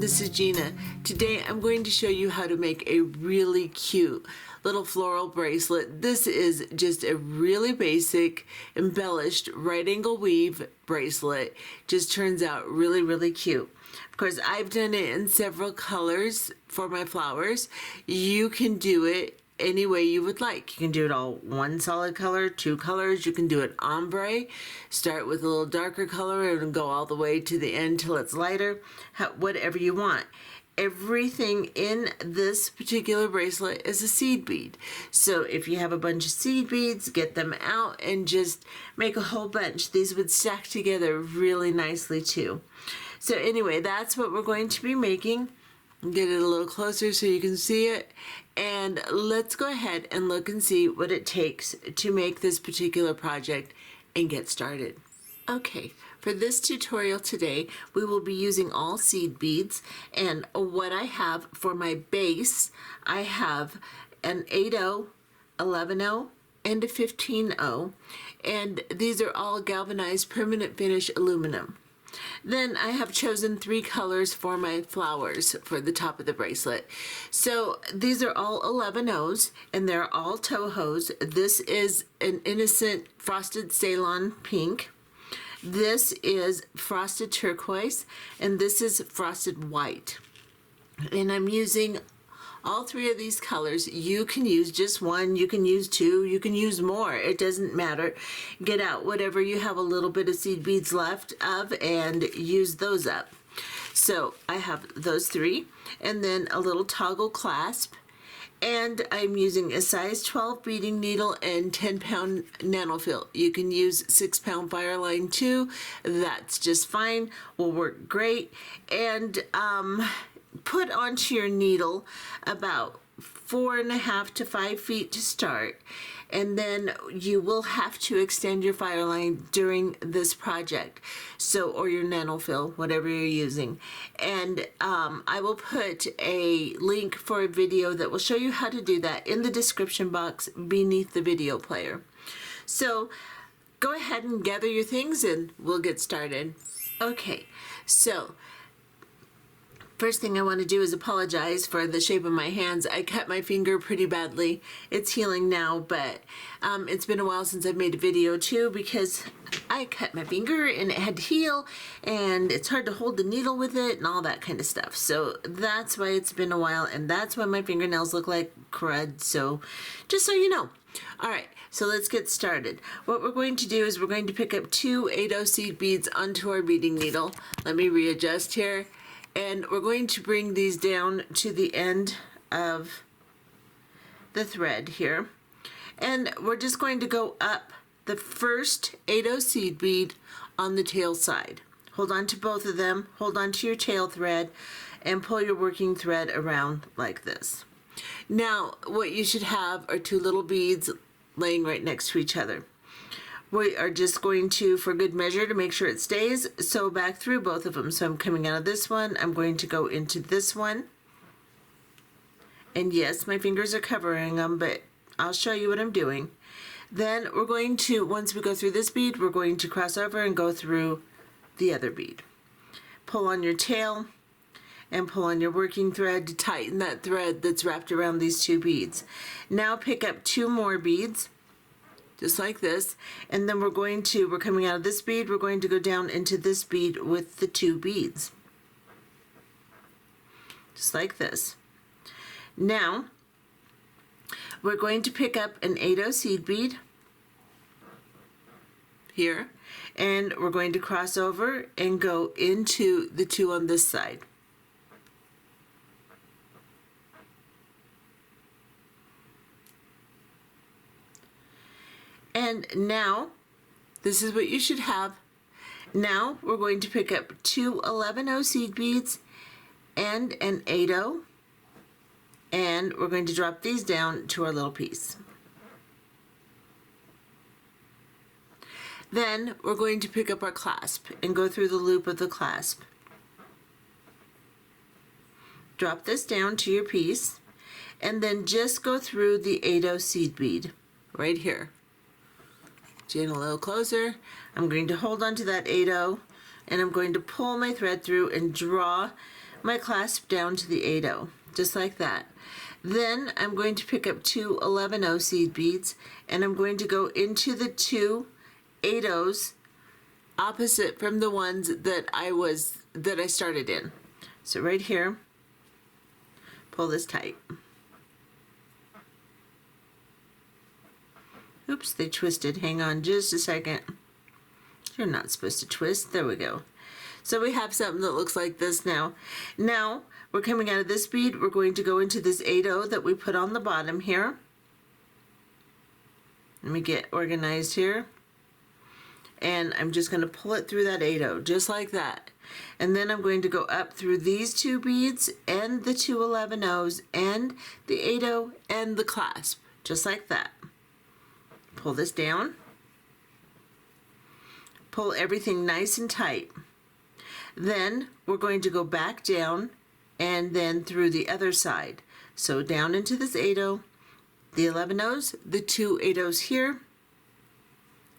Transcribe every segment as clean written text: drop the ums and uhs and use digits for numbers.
this is Gina. Today I'm going to show you how to make a really cute little floral bracelet. This is just a really basic embellished right angle weave bracelet. Just turns out really cute. Of course, I've done it in several colors for my flowers. You can do it any way you would like. You can do it all one solid color, two colors. You can do it ombre, start with a little darker color and go all the way to the end till it's lighter, whatever you want. Everything in this particular bracelet is a seed bead. So if you have a bunch of seed beads, get them out and just make a whole bunch. These would stack together really nicely too. So anyway, that's what we're going to be making. Get it a little closer so you can see it, and let's go ahead and look and see what it takes to make this particular project and get started. Okay, for this tutorial today we will be using all seed beads, and what I have for my base, I have an 8/0, 11/0, and a 15/0, and these are all galvanized permanent finish aluminum. Then I have chosen 3 colors for my flowers for the top of the bracelet. So these are all 11/0s and they're all Tohos. This is an innocent frosted Ceylon pink. This is frosted turquoise, and this is frosted white. And I'm using all 3 of these colors. You can use just one, you can use 2, you can use more. It doesn't matter. Get out whatever you have a little bit of seed beads left of and use those up. So I have those 3, and then a little toggle clasp, and I'm using a size 12 beading needle and 10-pound Nanofil. You can use 6-pound Fireline too. That's just fine. Will work great. And put onto your needle about 4.5 to 5 feet to start, and then you will have to extend your Fireline during this project, so, or your Nanofil, whatever you're using. And I will put a link for a video that will show you how to do that in the description box beneath the video player. So go ahead and gather your things and we'll get started. Okay, so first thing I want to do is apologize for the shape of my hands. I cut my finger pretty badly. It's healing now, but it's been a while since I've made a video too, because I cut my finger and it had to heal, and it's hard to hold the needle with it and all that kind of stuff. So that's why it's been a while, and that's why my fingernails look like crud. So just so you know. All right, so let's get started. What we're going to do is we're going to pick up 2 8/0 seed beads onto our beading needle. Let me readjust here. And we're going to bring these down to the end of the thread here. And we're just going to go up the first 8/0 seed bead on the tail side. Hold on to both of them, hold on to your tail thread, and pull your working thread around like this. Now, what you should have are 2 little beads laying right next to each other. We are just going to, for good measure, to make sure it stays, sew back through both of them. So I'm coming out of this one, I'm going to go into this one. And yes, my fingers are covering them, but I'll show you what I'm doing. Then we're going to, once we go through this bead, we're going to cross over and go through the other bead. Pull on your tail and pull on your working thread to tighten that thread that's wrapped around these 2 beads. Now pick up 2 more beads, just like this, and then we're coming out of this bead, we're going to go down into this bead with the 2 beads. Just like this. Now, we're going to pick up an 8/0 seed bead here, and we're going to cross over and go into the 2 on this side. And now, this is what you should have. Now we're going to pick up 2 11/0 seed beads and an 8/0, and we're going to drop these down to our little piece. Then we're going to pick up our clasp and go through the loop of the clasp. Drop this down to your piece, and then just go through the 8/0 seed bead right here. Chain a little closer. I'm going to hold on to that 8/0, and I'm going to pull my thread through and draw my clasp down to the 8/0, just like that. Then I'm going to pick up two 11/0 seed beads, and I'm going to go into the two 8/0s opposite from the ones that I started in. So right here, pull this tight. Oops, they twisted. Hang on just a second. You're not supposed to twist. There we go. So we have something that looks like this now. Now we're coming out of this bead. We're going to go into this 8/0 that we put on the bottom here. Let me get organized here. And I'm just going to pull it through that 8/0, just like that. And then I'm going to go up through these two beads and the two 11/0s and the 8/0 and the clasp, just like that. Pull this down. Pull everything nice and tight. Then we're going to go back down and then through the other side. So down into this 8/0, the 11/0s, the two 8/0s here,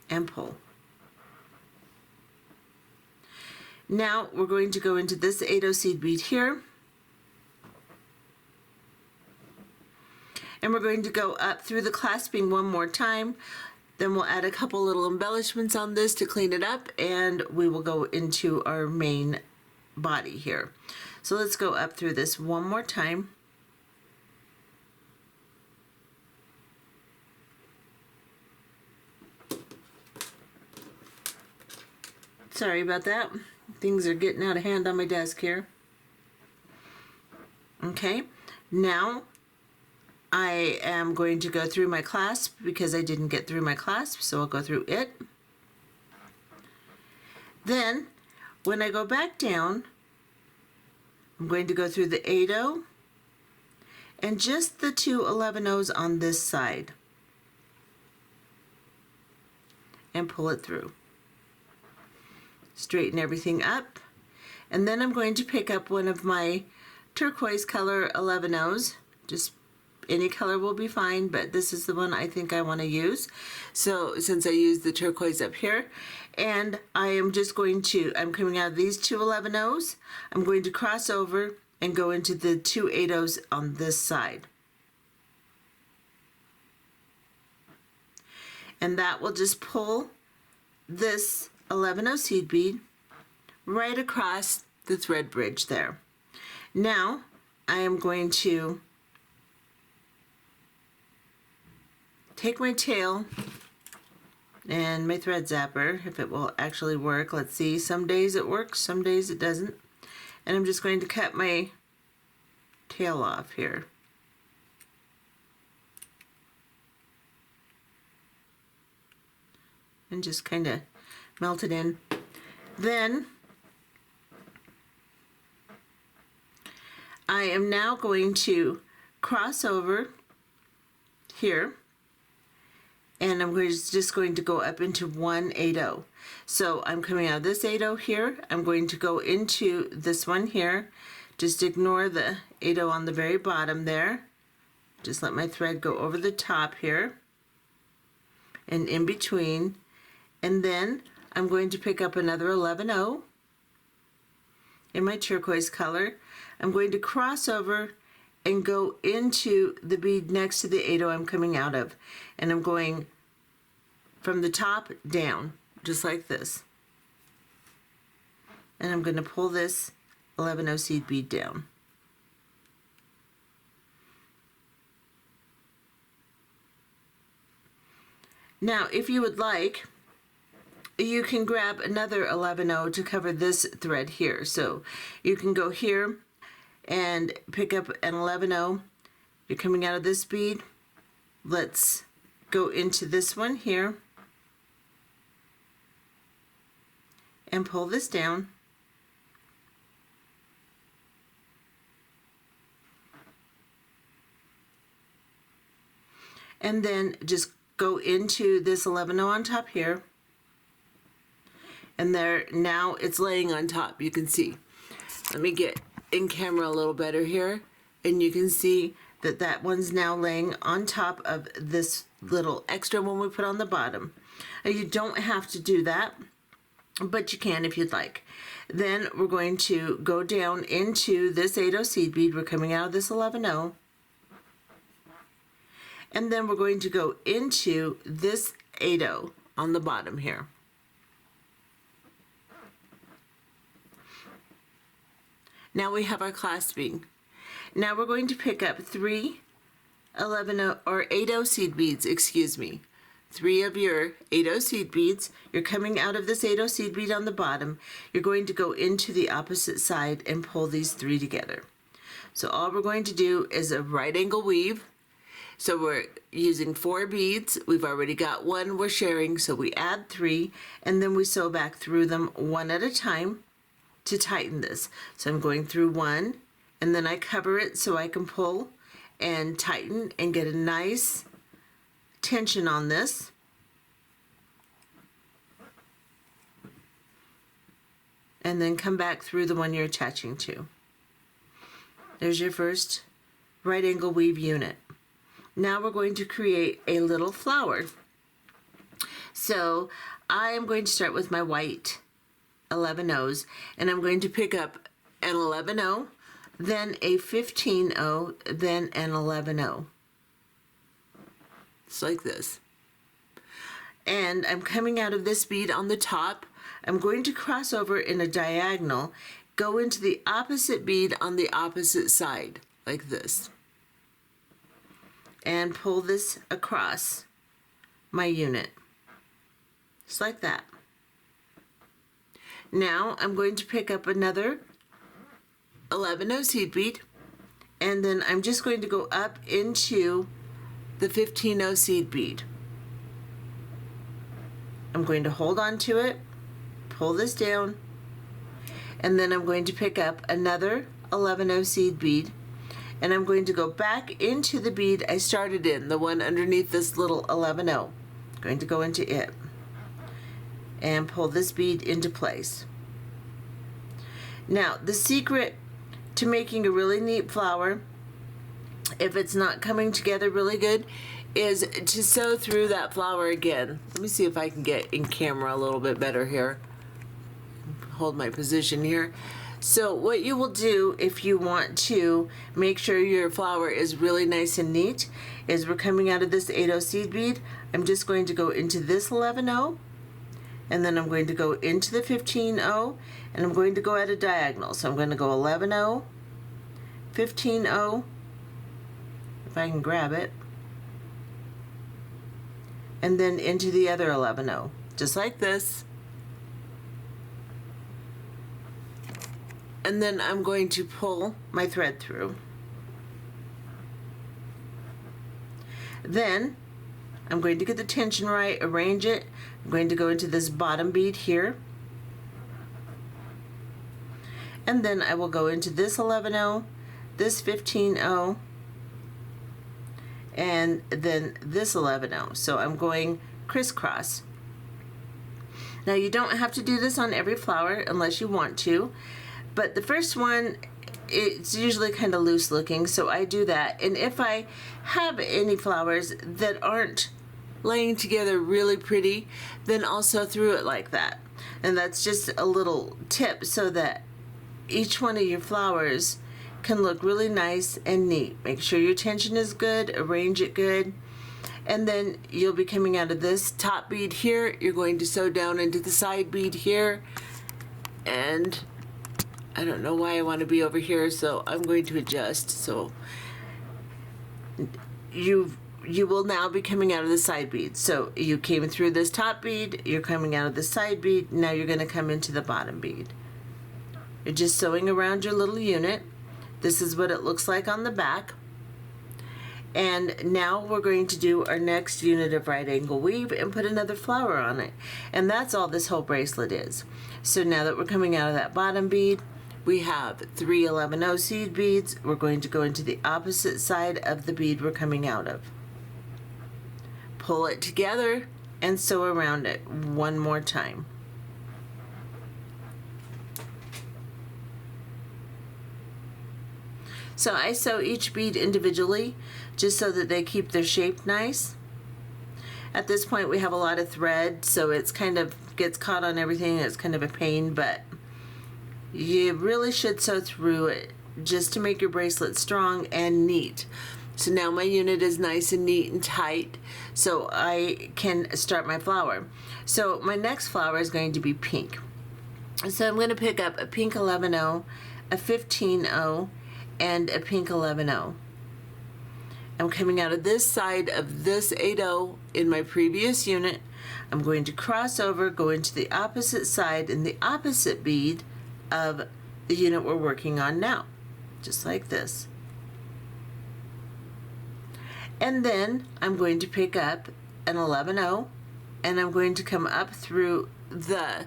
and pull. Now we're going to go into this 8/0 seed bead here, and we're going to go up through the clasping one more time. Then we'll add a couple little embellishments on this to clean it up, and we will go into our main body here. So let's go up through this one more time. Sorry about that. Things are getting out of hand on my desk here. Okay, now I am going to go through my clasp because I didn't get through my clasp, so I'll go through it. Then, when I go back down, I'm going to go through the 8/0 and just the two 11/0s on this side and pull it through. Straighten everything up, and then I'm going to pick up one of my turquoise color 11/0s. Just any color will be fine, but this is the one I think I want to use. So since I used the turquoise up here, and I am just going to, I'm coming out of these two 11/0s, I'm going to cross over and go into the two 8/0s on this side. And that will just pull this 11/0 seed bead right across the thread bridge there. Now I am going to take my tail and my thread zapper, if it will actually work. Let's see, some days it works, some days it doesn't. And I'm just going to cut my tail off here. And just kind of melt it in. Then I am now going to cross over here, and I'm just going to go up into one 8/0. So I'm coming out of this 8/0 here. I'm going to go into this one here. Just ignore the 8/0 on the very bottom there. Just let my thread go over the top here and in between. And then I'm going to pick up another 11/0 in my turquoise color. I'm going to cross over and go into the bead next to the 8/0 I'm coming out of. And I'm going from the top down, just like this. And I'm going to pull this 11/0 seed bead down. Now, if you would like, you can grab another 11/0 to cover this thread here. So you can go here and pick up an 11/0. You're coming out of this bead. Let's go into this one here and pull this down. And then just go into this 11/0 on top here. And there, now it's laying on top, you can see. Let me get in camera a little better here, and you can see that that one's now laying on top of this little extra one we put on the bottom. Now, you don't have to do that. but you can if you'd like. Then we're going to go down into this 8/0 seed bead. We're coming out of this 11/0. And then we're going to go into this 8/0 on the bottom here. Now we have our clasping. Now we're going to pick up 3 11/0 or 8/0 seed beads, excuse me. 3 of your 8/0 seed beads. You're coming out of this 8/0 seed bead on the bottom. You're going to go into the opposite side and pull these 3 together. So all we're going to do is a right angle weave. So we're using 4 beads. We've already got 1 we're sharing, so we add 3, and then we sew back through them one at a time to tighten this. So I'm going through 1, and then I cover it so I can pull and tighten and get a nice tension on this. And then come back through the one you're attaching to. There's your first right angle weave unit. Now we're going to create a little flower. So I am going to start with my white 11/0s, and I'm going to pick up an 11/0, then a 15/0, then an 11/0. It's like this. And I'm coming out of this bead on the top. I'm going to cross over in a diagonal, go into the opposite bead on the opposite side, like this, and pull this across my unit, just like that. Now I'm going to pick up another 11/0 seed bead, and then I'm just going to go up into the 15/0 seed bead. I'm going to hold on to it, pull this down, and then I'm going to pick up another 11/0 seed bead, and I'm going to go back into the bead I started in, the one underneath this little 11/0. I'm going to go into it and pull this bead into place. Now, the secret to making a really neat flower, if it's not coming together really good, is to sew through that flower again. Let me see if I can get in camera a little bit better here. Hold my position here. So what you will do if you want to make sure your flower is really nice and neat is we're coming out of this 8/0 seed bead. I'm just going to go into this 11/0, and then I'm going to go into the 15/0, and I'm going to go at a diagonal. So I'm going to go 11/0, 15/0, if I can grab it, and then into the other 11/0, just like this. And then I'm going to pull my thread through. Then I'm going to get the tension right, arrange it. I'm going to go into this bottom bead here, and then I will go into this 11/0, this 15/0, and then this 11/0. So I'm going crisscross. Now you don't have to do this on every flower unless you want to, but the first one, it's usually kind of loose looking, so I do that. And if I have any flowers that aren't laying together really pretty, then I'll sew through it like that. And that's just a little tip so that each one of your flowers can look really nice and neat. Make sure your tension is good, arrange it good, and then you'll be coming out of this top bead here. You're going to sew down into the side bead here, and I don't know why I want to be over here, so I'm going to adjust. So you will now be coming out of the side bead. So you came through this top bead, you're coming out of the side bead, now you're going to come into the bottom bead. You're just sewing around your little unit. This is what it looks like on the back. And now we're going to do our next unit of right angle weave and put another flower on it. And that's all this whole bracelet is. So now that we're coming out of that bottom bead, we have 3 11/0 seed beads. We're going to go into the opposite side of the bead we're coming out of. Pull it together and sew around it one more time. So I sew each bead individually just so that they keep their shape nice. At this point we have a lot of thread, so it's kind of gets caught on everything. It's kind of a pain, but you really should sew through it just to make your bracelet strong and neat. So now my unit is nice and neat and tight, so I can start my flower. So my next flower is going to be pink. So I'm going to pick up a pink 11-0, a 15-0, and a pink 11-0. I'm coming out of this side of this 8-0 in my previous unit. I'm going to cross over, go into the opposite side in the opposite bead of the unit we're working on now, just like this. And then I'm going to pick up an 11-0, and I'm going to come up through the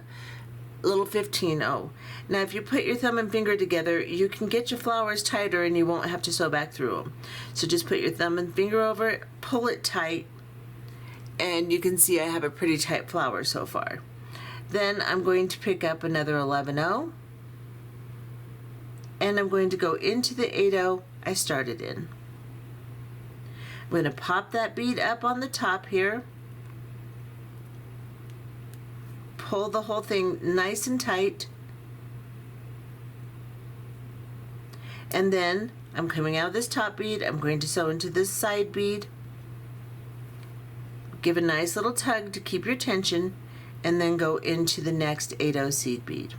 little 15-0. Now if you put your thumb and finger together, you can get your flowers tighter and you won't have to sew back through them. So just put your thumb and finger over it, pull it tight, and you can see I have a pretty tight flower so far. Then I'm going to pick up another 11-0, and I'm going to go into the 8-0 I started in. I'm going to pop that bead up on the top here, pull the whole thing nice and tight, and then I'm coming out of this top bead. I'm going to sew into this side bead, give a nice little tug to keep your tension, and then go into the next 8-0 seed bead.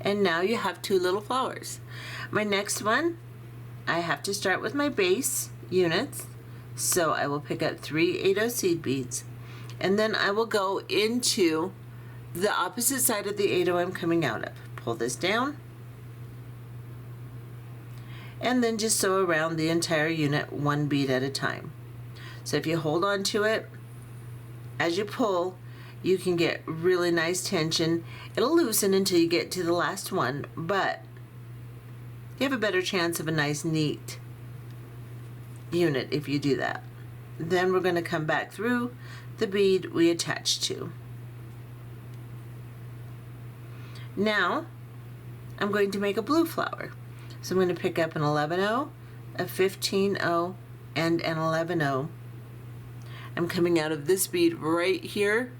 And now you have two little flowers. My next one, I have to start with my base units, so I will pick up 3 8-0 seed beads, and then I will go into the opposite side of the 8-0 I'm coming out of. Pull this down, and then just sew around the entire unit one bead at a time. So if you hold on to it, as you pull, you can get really nice tension. It'll loosen until you get to the last one, but you have a better chance of a nice neat unit if you do that. Then we're going to come back through the bead we attached to. Now I'm going to make a blue flower. So I'm going to pick up an 11-0, a 15-0, and an 11-0. I'm coming out of this bead right here.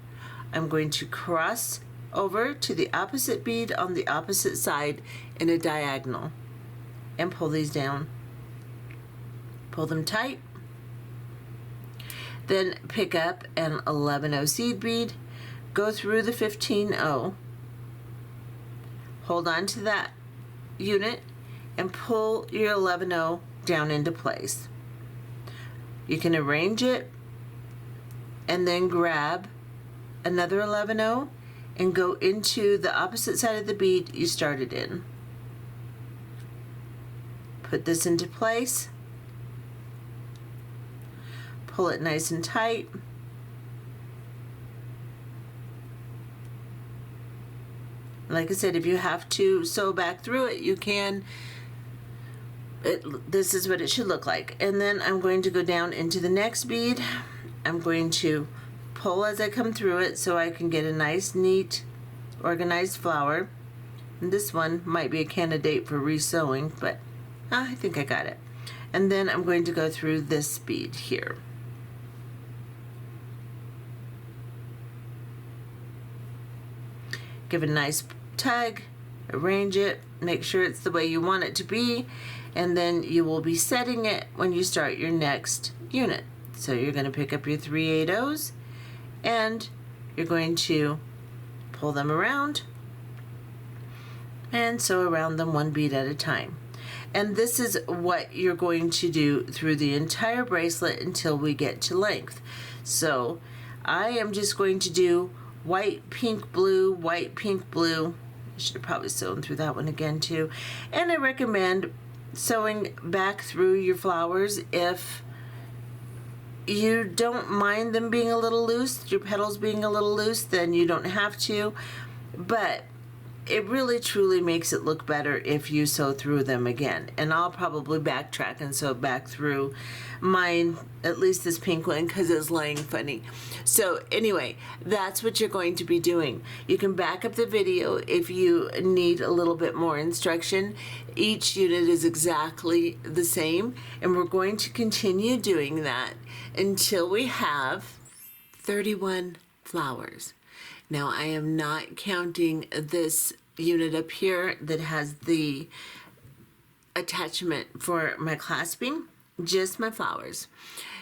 I'm going to cross over to the opposite bead on the opposite side in a diagonal and pull these down. Pull them tight. Then pick up an 11-0 seed bead, go through the 15-0, hold on to that unit, and pull your 11-0 down into place. You can arrange it and then grab another 11-0 and go into the opposite side of the bead you started in. Put this into place, pull it nice and tight, like I said, if you have to sew back through it, you can. This is what it should look like. And then I'm going to go down into the next bead. I'm going to pull as I come through it so I can get a nice, neat, organized flower. And this one might be a candidate for resewing, but I think I got it. And then I'm going to go through this bead here. Give it a nice tug, arrange it, make sure it's the way you want it to be, and then you will be setting it when you start your next unit. So you're going to pick up your 3 8-0s and you're going to pull them around and sew around them one bead at a time. And this is what you're going to do through the entire bracelet until we get to length. So I am just going to do white, pink, blue, white, pink, blue. I should have probably sewn through that one again too. And I recommend sewing back through your flowers if you don't mind them being a little loose, your petals being a little loose, then you don't have to. But it really truly makes it look better if you sew through them again. And I'll probably backtrack and sew back through mine, at least this pink one, because it's laying funny. So anyway, that's what you're going to be doing. You can back up the video if you need a little bit more instruction. Each unit is exactly the same, and we're going to continue doing that until we have 31 flowers. Now I am not counting this unit up here that has the attachment for my clasping, just my flowers.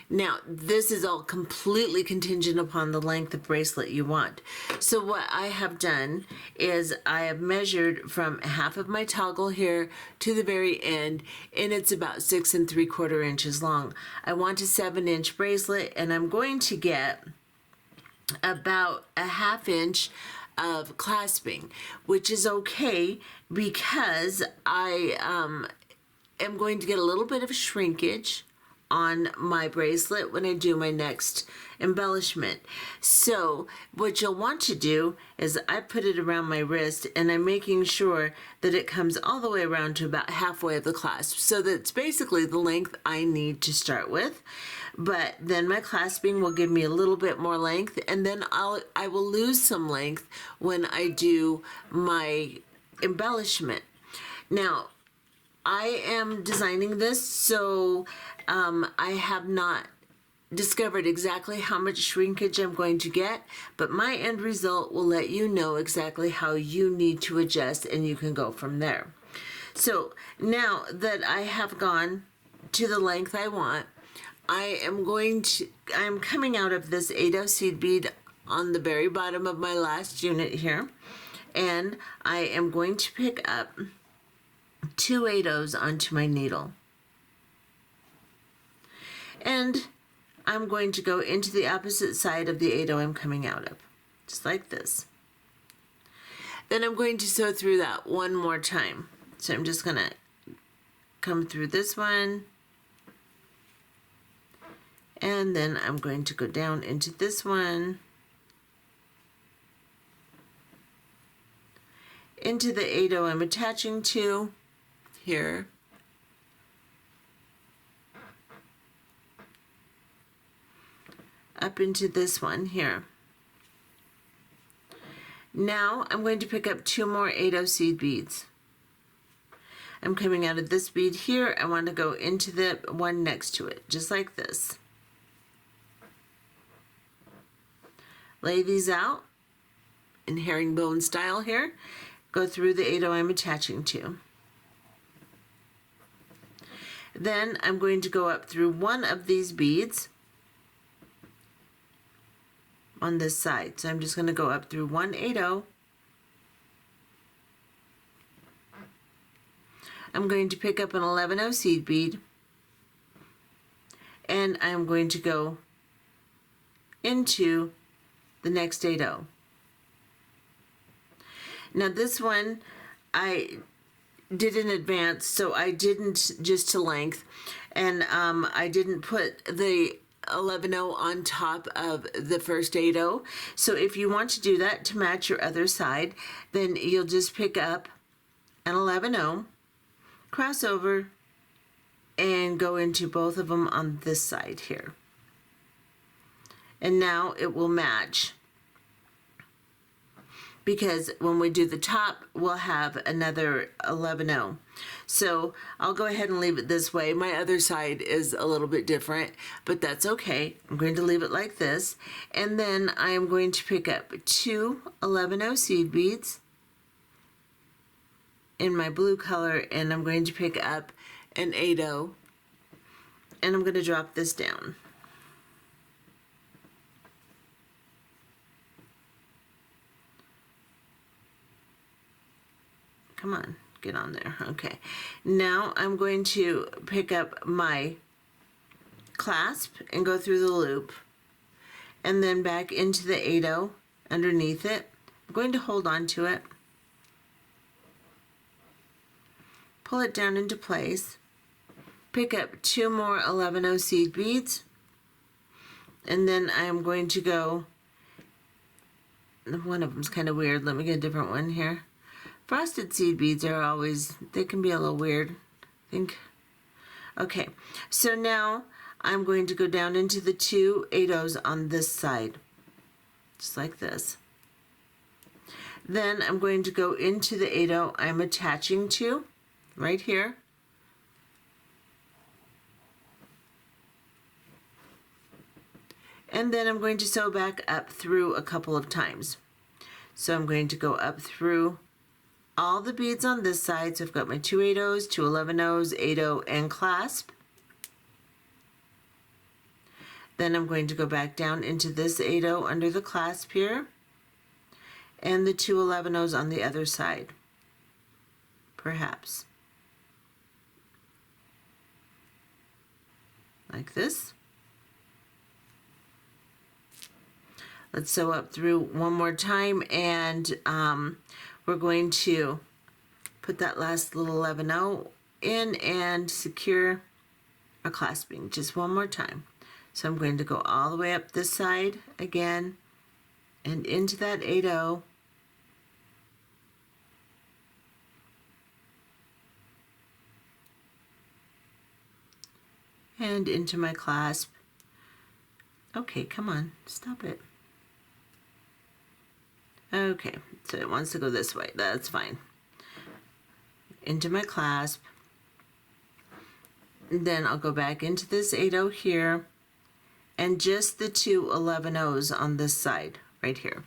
Now, this is all completely contingent upon the length of bracelet you want. So what I have done is I have measured from half of my toggle here to the very end, and it's about 6 3/4 inches long. I want a 7-inch bracelet, and I'm going to get about a 1/2 inch of clasping, which is okay because I am going to get a little bit of shrinkage on my bracelet when I do my next embellishment. So what you'll want to do is I put it around my wrist, and I'm making sure that it comes all the way around to about halfway of the clasp. So that's basically the length I need to start with. But then my clasping will give me a little bit more length, and then I will lose some length when I do my embellishment. Now, I am designing this, so I have not discovered exactly how much shrinkage I'm going to get, but my end result will let you know exactly how you need to adjust, and you can go from there. So now that I have gone to the length I want, I'm coming out of this 8/0 seed bead on the very bottom of my last unit here, and I am going to pick up 2 8/0s onto my needle. And I'm going to go into the opposite side of the 8/0 I'm coming out of, just like this. Then I'm going to sew through that one more time. So I'm just going to come through this one, and then I'm going to go down into this one, into the 8/0 I'm attaching to here, up into this one here. Now I'm going to pick up 2 more 8/0 seed beads. I'm coming out of this bead here. I want to go into the one next to it, just like this. Lay these out in herringbone style here. Go through the 8/0 I'm attaching to. Then I'm going to go up through one of these beads on this side. So I'm just going to go up through one 8/0. I'm going to pick up an 11/0 seed bead, and I'm going to go into the next 8/0. Now this one I did in advance, so I didn't just to length, and I didn't put the 11/0 on top of the first 8/0. So if you want to do that to match your other side, then you'll just pick up an 11/0, cross over, and go into both of them on this side here. And now it will match, because when we do the top, we'll have another 11/0. So I'll go ahead and leave it this way. My other side is a little bit different, but that's okay. I'm going to leave it like this. And then I am going to pick up 2 11/0 seed beads in my blue color, and I'm going to pick up an 8/0, and I'm going to drop this down. Come on, get on there. Okay. Now I'm going to pick up my clasp and go through the loop, and then back into the 8/0 underneath it. I'm going to hold on to it, pull it down into place, pick up 2 more 11/0 seed beads, and then I am going to go, one of them's kind of weird. Let me get a different one here. Frosted seed beads are always, they can be a little weird, I think. Okay, so now I'm going to go down into the 2 8/0s on this side, just like this. Then I'm going to go into the 8/0 I'm attaching to, right here. And then I'm going to sew back up through a couple of times. So I'm going to go up through all the beads on this side. So I've got my 2 8-0s, 2 11-0s, 8-0, and clasp. Then I'm going to go back down into this 8-0 under the clasp here, and the 2 11-0s on the other side, perhaps. Like this. Let's sew up through one more time, and we're going to put that last little 11-0 in and secure our clasping just one more time. So I'm going to go all the way up this side again and into that 8-0. And into my clasp. Okay, come on, stop it. Okay, so it wants to go this way. That's fine. Into my clasp. And then I'll go back into this 8-0 here, and just the 2 11-0s on this side right here.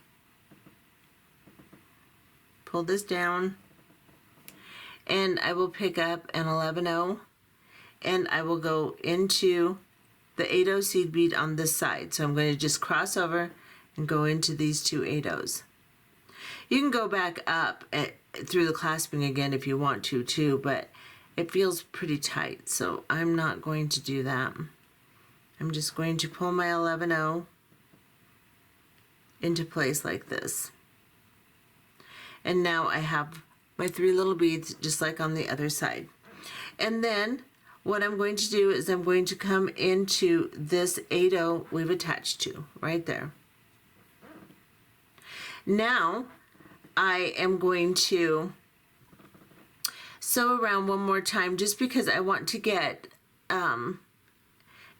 Pull this down, and I will pick up an 11-0, and I will go into the 8-0 seed bead on this side. So I'm going to just cross over and go into these 2 8-0s. You can go back up through the clasping again if you want to too, but it feels pretty tight, so I'm not going to do that. I'm just going to pull my 11-0 into place like this. And now I have my 3 little beads just like on the other side. And then what I'm going to do is I'm going to come into this 8-0 we've attached to right there. Now I am going to sew around one more time just because I want to get an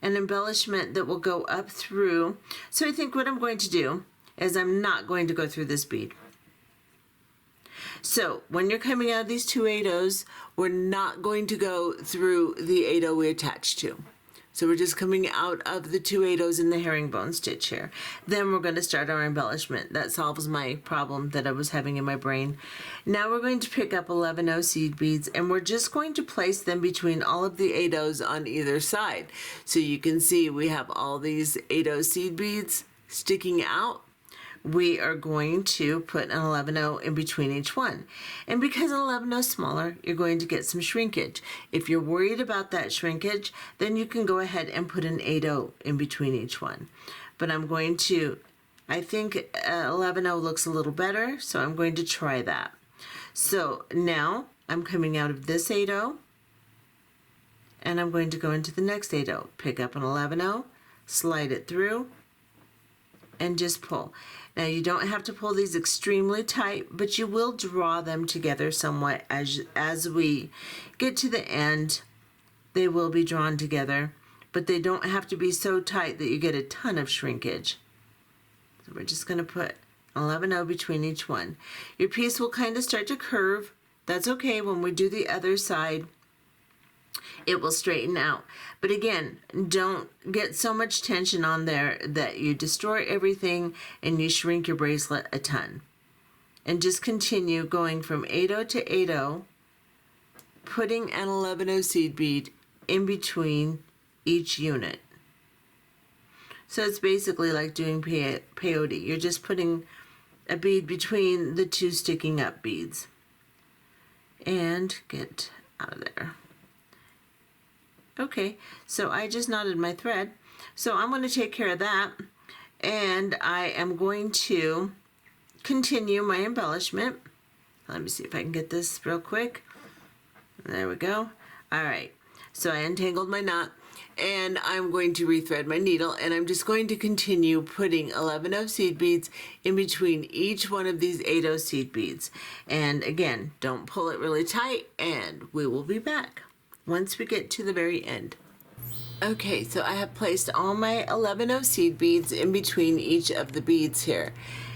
embellishment that will go up through. So I think what I'm going to do is I'm not going to go through this bead. So when you're coming out of these 2 8-0s, we're not going to go through the 8-0 we attached to. So we're just coming out of the 2 8-0s in the herringbone stitch here. Then we're going to start our embellishment. That solves my problem that I was having in my brain. Now we're going to pick up 11-0 seed beads, and we're just going to place them between all of the 8-0s on either side. So you can see we have all these 8-0 seed beads sticking out. We are going to put an 11-0 in between each one. And because an 11-0 is smaller, you're going to get some shrinkage. If you're worried about that shrinkage, then you can go ahead and put an 8-0 in between each one. But I'm going to, I think 11-0 looks a little better, so I'm going to try that. So now I'm coming out of this 8-0, and I'm going to go into the next 8-0. Pick up an 11-0, slide it through, and just pull. Now you don't have to pull these extremely tight, but you will draw them together somewhat as we get to the end. They will be drawn together, but they don't have to be so tight that you get a ton of shrinkage. So we're just going to put 11-0 between each one. Your piece will kind of start to curve. That's okay. When we do the other side, it will straighten out. But again, don't get so much tension on there that you destroy everything and you shrink your bracelet a ton. And just continue going from 8-0 to 8-0, putting an 11-0 seed bead in between each unit. So it's basically like doing peyote. You're just putting a bead between the 2 sticking up beads. And get out of there. Okay, so I just knotted my thread. So I'm going to take care of that, and I am going to continue my embellishment. Let me see if I can get this real quick. There we go. All right, so I untangled my knot, and I'm going to rethread my needle, and I'm just going to continue putting 11-0 seed beads in between each one of these 8-0 seed beads. And again, don't pull it really tight, and we will be back once we get to the very end. Okay, so I have placed all my 11-0 seed beads in between each of the beads here.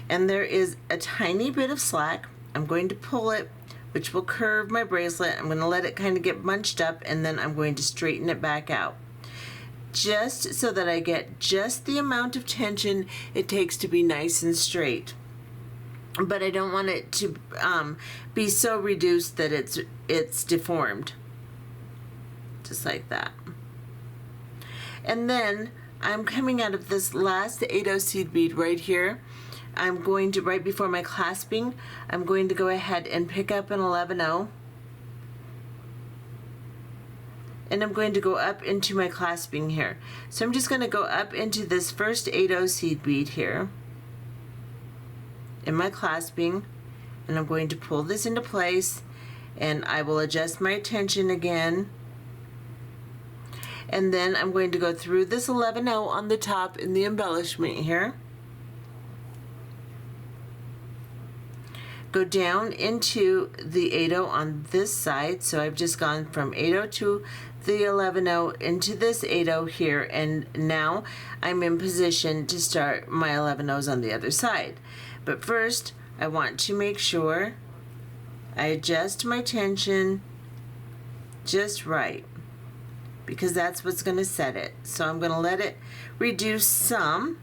And there is a tiny bit of slack. I'm going to pull it, which will curve my bracelet. I'm going to let it kind of get bunched up, and then I'm going to straighten it back out. just so that I get just the amount of tension it takes to be nice and straight. But I don't want it to be so reduced that it's deformed. Just like that. And then I'm coming out of this last 8/0 seed bead right here. I'm going to, right before my clasping, I'm going to go ahead and pick up an 11/0. And I'm going to go up into my clasping here. So I'm just going to go up into this first 8/0 seed bead here in my clasping, and I'm going to pull this into place, and I will adjust my tension again. And then I'm going to go through this 11/0 on the top in the embellishment here. Go down into the 8/0 on this side. So I've just gone from 8/0 to the 11/0 into this 8/0 here, and now I'm in position to start my 11/0s on the other side. But first, I want to make sure I adjust my tension just right, because that's what's going to set it. So I'm going to let it reduce some,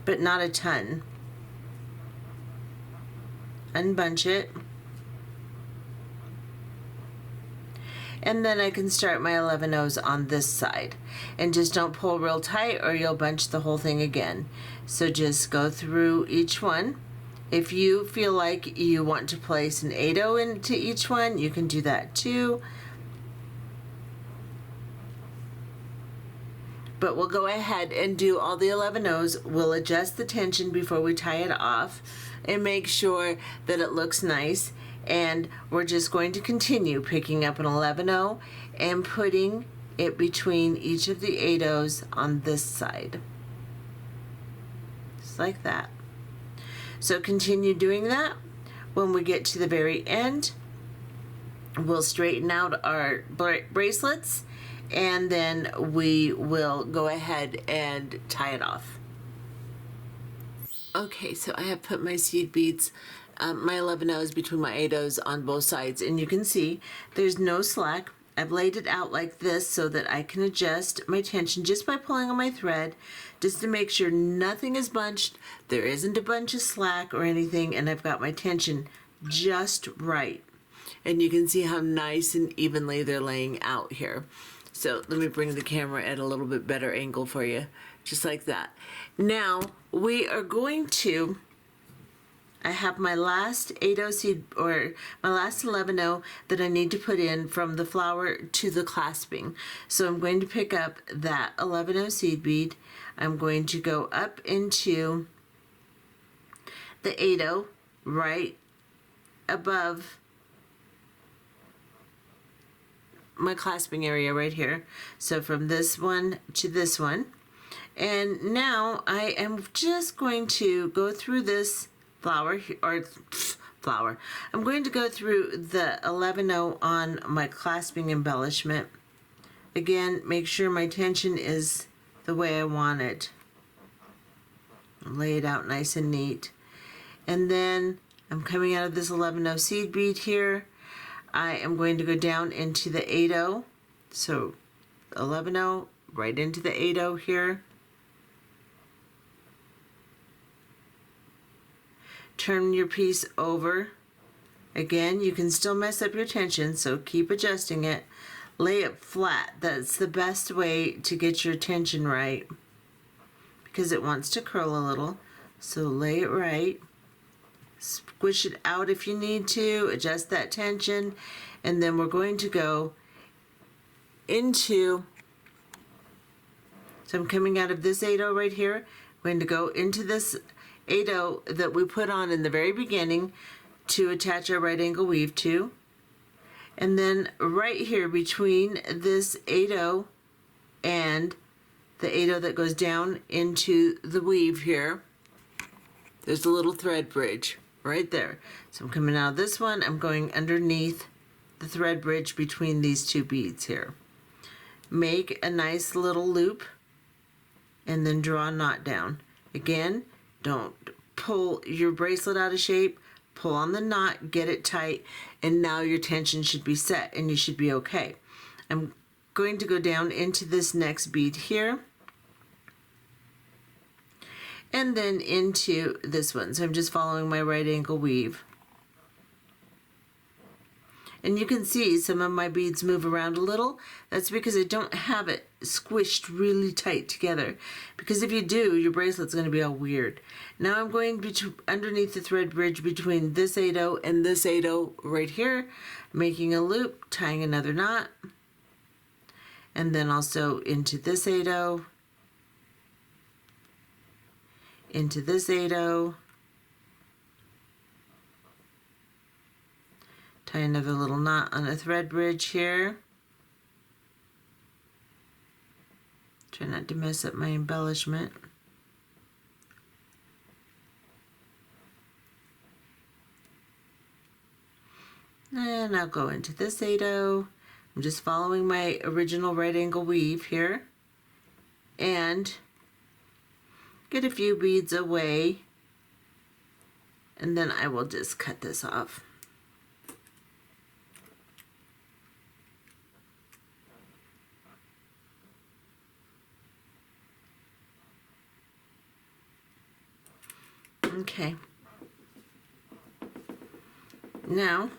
but not a ton. Unbunch it. And then I can start my 11/0s on this side. And just don't pull real tight or you'll bunch the whole thing again. So just go through each one. If you feel like you want to place an 8/0 into each one, you can do that too. But we'll go ahead and do all the 11/0s. We'll adjust the tension before we tie it off and make sure that it looks nice. And we're just going to continue picking up an 11/0 and putting it between each of the 8/0s on this side. Just like that. So continue doing that. When we get to the very end, we'll straighten out our bracelets, and then we will go ahead and tie it off. Okay, so I have put my seed beads, my 11/0s between my 8/0s on both sides, and you can see there's no slack. I've laid it out like this so that I can adjust my tension just by pulling on my thread, just to make sure nothing is bunched, there isn't a bunch of slack or anything, and I've got my tension just right. And you can see how nice and evenly they're laying out here. So let me bring the camera at a little bit better angle for you, just like that. Now we are going to, I have my last 8/0 seed, or my last 11/0 that I need to put in from the flower to the clasping. So I'm going to pick up that 11/0 seed bead. I'm going to go up into the 8/0 right above my clasping area right here. So from this one to this one. And now I am just going to go through this flower, I'm going to go through the 11/0 on my clasping embellishment. Again, make sure my tension is the way I want it. Lay it out nice and neat. And then I'm coming out of this 11/0 seed bead here. I am going to go down into the 8/0. So 11/0 right into the 8/0 here. Turn your piece over. Again, you can still mess up your tension, so keep adjusting it. Lay it flat. That's the best way to get your tension right, because it wants to curl a little. So lay it right. Squish it out if you need to. Adjust that tension. And then we're going to go into, so I'm coming out of this 8/0 right here. I'm going to go into this 8/0 that we put on in the very beginning to attach our right angle weave to. And then right here between this 8/0 and the 8/0 that goes down into the weave here, there's a little thread bridge right there. So I'm coming out of this one, I'm going underneath the thread bridge between these two beads here. Make a nice little loop and then draw a knot down. Again, don't pull your bracelet out of shape. Pull on the knot, get it tight, and now your tension should be set and you should be okay. I'm going to go down into this next bead here, and then into this one. So I'm just following my right angle weave. And you can see some of my beads move around a little. That's because I don't have it squished really tight together. Because if you do, your bracelet's going to be all weird. Now I'm going underneath the thread bridge between this 8/0 and this 8/0 right here, making a loop, tying another knot, and then also into this 8/0, into this 8/0, tie another little knot on a thread bridge here. Try not to mess up my embellishment. And I'll go into this 8/0. I'm just following my original right angle weave here, and get a few beads away, and then I will just cut this off. Okay. Now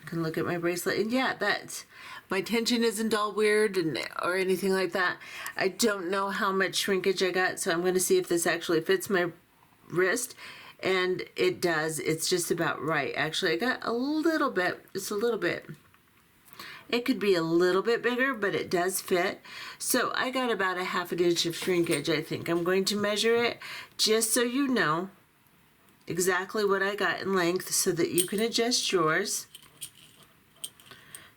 I can look at my bracelet, and yeah, that's my tension isn't all weird or anything like that. I don't know how much shrinkage I got, so I'm going to see if this actually fits my wrist, and it does. It's just about right. Actually, I got a little bit, just a little bit. It could be a little bit bigger, but it does fit. So I got about a 1/2 inch of shrinkage, I think. I'm going to measure it just so you know exactly what I got in length so that you can adjust yours.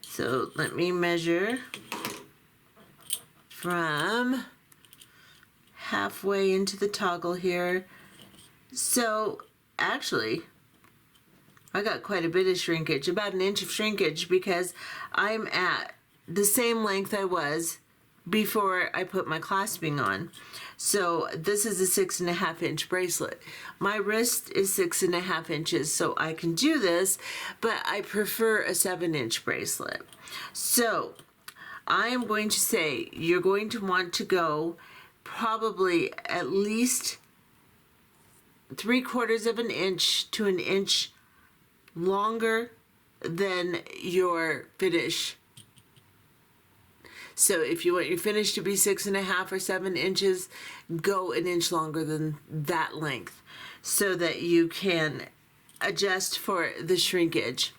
So let me measure from halfway into the toggle here. So actually, I got quite a bit of shrinkage, about 1 inch of shrinkage, because I'm at the same length I was before I put my clasping on. So this is a 6.5 inch bracelet. My wrist is 6.5 inches, so I can do this, but I prefer a 7 inch bracelet. So I am going to say you're going to want to go probably at least 3/4 of an inch to 1 inch longer than your finish. So if you want your finish to be 6.5 or 7 inches, go 1 inch longer than that length so that you can adjust for the shrinkage.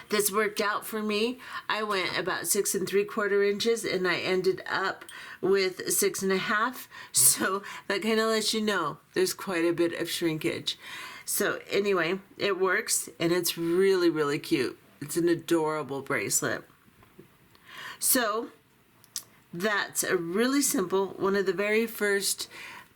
This worked out for me. I went about 6 3/4 inches and I ended up with 6.5. So that kind of lets you know there's quite a bit of shrinkage. So anyway, it works, and it's really, really cute. It's an adorable bracelet. So that's a really simple, one of the very first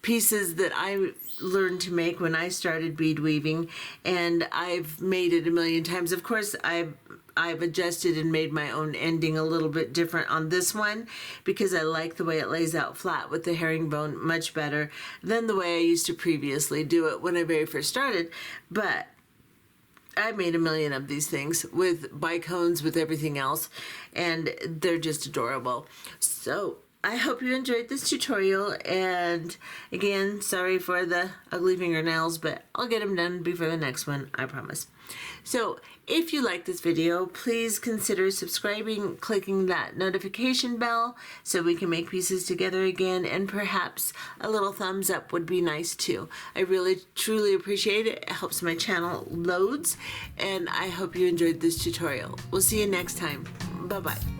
pieces that I learned to make when I started bead weaving, and I've made it a million times. Of course, I've adjusted and made my own ending a little bit different on this one because I like the way it lays out flat with the herringbone much better than the way I used to previously do it when I very first started. But I made a million of these things with bicones, with everything else, and they're just adorable. So I hope you enjoyed this tutorial, and again, sorry for the ugly fingernails, but I'll get them done before the next one, I promise. So if you like this video, please consider subscribing, clicking that notification bell so we can make pieces together again, and perhaps a little thumbs up would be nice too. I really truly appreciate it. It helps my channel loads, and I hope you enjoyed this tutorial. We'll see you next time. Bye-bye.